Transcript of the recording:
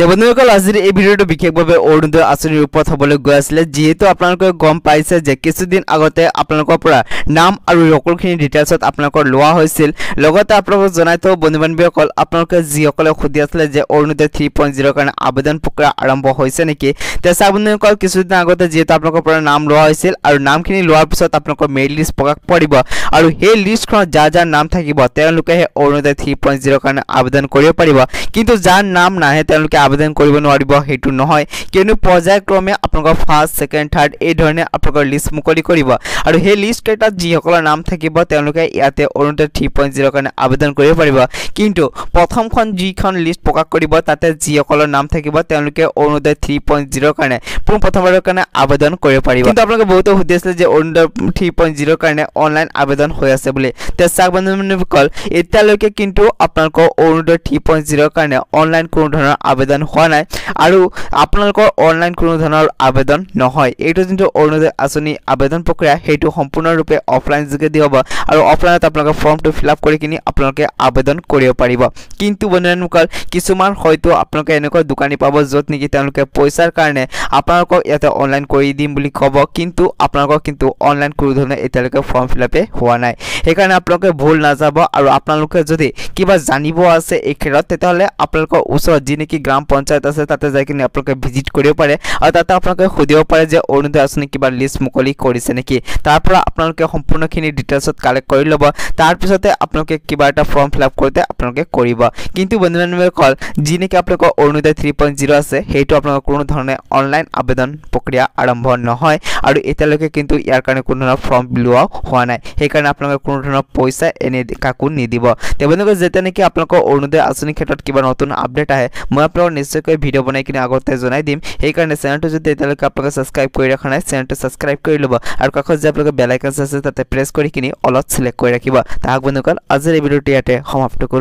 বন্ধুসকল আজিৰ এই ভিডিঅ'টো বিশেষভাৱে অৰুণোদয় আঁচনিৰ ওপৰত হ'বলৈ গৈ আছিলে যেহেতু আপোনালোকে গম পাইছে যে কিছুদিন আগতে আপোনালোকৰ পৰা নাম আৰু সকলোখিনি ডিটেইলছত আপোনালোকৰ লোৱা হৈছিল লগতে আপোনালোকক জনাই থওঁ বন্ধু-বান্ধৱীসকল আপোনালোকে যিসকলে খুদি আছিলে যে অৰুণোদয় 3.0 কাৰণে আবেদন প্ৰক্ৰিয়া আৰম্ভ হৈছে নেকি তেছা বন্ধুসকল কিছুদিন আগতে যেহেতু আপোনালোকৰ পৰা নাম লোৱা হৈছিল আৰু নামখিনি লোৱাৰ পিছত আপোনালোকৰ মেইল লিষ্ট প্ৰকাশ কৰিব আৰু সেই লিষ্টখনত যাৰ নাম থাকিব তেওঁলোকে অৰুণোদয় 3.0 কাৰণে আবেদন কৰিব পাৰিব কিন্তু যাৰ নাম নাহে তেওঁলোকে আবেদন কৰিব নোৱাৰিব হেতু নহয় কিয়নো পৰ্যায়ক্ৰমে আপোনালোকৰ ফাৰ্স্ট সেকেন্ড থাৰ্ড এই ধৰণে আপোনালোকৰ লিষ্ট মুকলি কৰিব আৰু সেই লিষ্ট কেইটা যিসকলৰ নাম থাকিব তেওঁলোকে ইয়াতে অৰুণোদয় 3.0 কাৰণে আবেদন কৰিব পাৰিব কিন্তু প্ৰথমখন যিখন লিষ্ট প্ৰকাশ কৰিব তাতে যিসকলৰ নাম থাকিব তেওঁলোকে অৰুণোদয় 3.0 কাৰণে প্ৰথমবাৰৰ কাৰণে আবেদন কৰিব পাৰিব কিন্তু আপোনালোকে বহুত সুধিছিলে যে অৰুণোদয় 3.0 কাৰণে অনলাইন আবেদন হৈ আছে বুলি তেছা বন্ধুসকল এতিয়ালৈকে কিন্তু আপোনালোকৰ অৰুণোদয় 3.0 কাৰণে অনলাইন কোনো ধৰণৰ আবেদন হোৱা নাই আৰু আপোনালোকৰ অনলাইন কোনো ধৰণৰ আবেদন নহয় এইটো কিন্তু অৰুণোদয় আঁচনি আবেদন প্ৰক্ৰিয়া হেতু সম্পূৰ্ণৰূপে অফলাইন যোগেদি হ'ব আৰু অফলাইনত আপোনালোকে ফৰ্মটো ফিল আপ কৰি কিনি আপোনালোকে আবেদন কৰিব পাৰিব কিন্তু বন্ধুসকল কিছুমান হয়তো আপোনালোকে এনেকুৱা দোকানী পাব যত নেকি তেওঁলোকে পইচাৰ কাৰণে আপোনালোকক ইয়াতে অনলাইন কৰি দিম বুলি ক'ব কিন্তু আপোনালোকক কিন্তু অনলাইন কোনো ধৰণৰ এতিয়ালৈকে ফৰ্ম ফিল আপে হোৱা নাই সেইকাৰণে আপোনালোকে ভুল নাযাব আৰু আপোনালোকে যদি কিবা জানিব আছে এই ক্ষেত্ৰত তেতিয়াহ'লে আপোনালোকৰ ওচৰত যি নেকি গ্ৰাম পঞ্চায়ত আছে তাতে যাই কিনে আপোনালোকে ভিজিট কৰিব পাৰে আৰু তাতে আপোনালোকে সুধিব পাৰে যে অৰুণোদয় আঁচনি কিবা লিষ্ট মুকলি কৰিছে নেকি তাৰ পৰা আপোনালোকে সম্পূৰ্ণখিনি ডিটেইলছত কালেক্ট কৰি ল'ব তাৰ পিছতে আপোনালোকে কিবা এটা ফৰ্ম ফিল আপ কৰোঁতে আপোনালোকে কৰিব কিন্তু বন্ধুসকল যি নেকি আপোনালোকৰ অৰুণোদয় 3.0 আছে সেইটো আপোনালোকৰ কোনো ধৰণে অনলাইন আবেদন প্ৰক্ৰিয়া আৰম্ভ নহয় আৰু এতিয়ালৈকে কিন্তু ইয়াৰ কাৰণে কোনো ধৰণৰ ফৰ্ম লোৱা হোৱা নাই সেইকাৰণে আপোনালোকে কোনো ধৰণৰ পইচা এনে কাকো নিদিব বন্ধুসকল যেতিয়া নেকি আপোনালোকৰ অৰুণোদয় আঁচনিৰ ক্ষেত্ৰত কিবা নতুন আপডেট আহে মই আপোনালোকক নিশ্চয়কৈ ভিডিঅ' বনাই কিনে আগতে জনাই দিম সেইকাৰণে চেনেলটো যদি এতিয়ালৈকে আপোনালোকে সাবস্ক্ৰাইব কৰি ৰাখা নাই চেনেলটো সাবস্ক্ৰাইব কৰি ল'ব আৰু কাষত যে আপোনালোকে বেল আইকন আছে তাতে প্ৰেছ কৰি কিনি অলপ সিলেক্ট কৰি ৰাখিব তাক বন্ধুসকল আজিৰ এই ভিডিঅ'টো ইয়াতে সমাপ্ত কৰোঁ।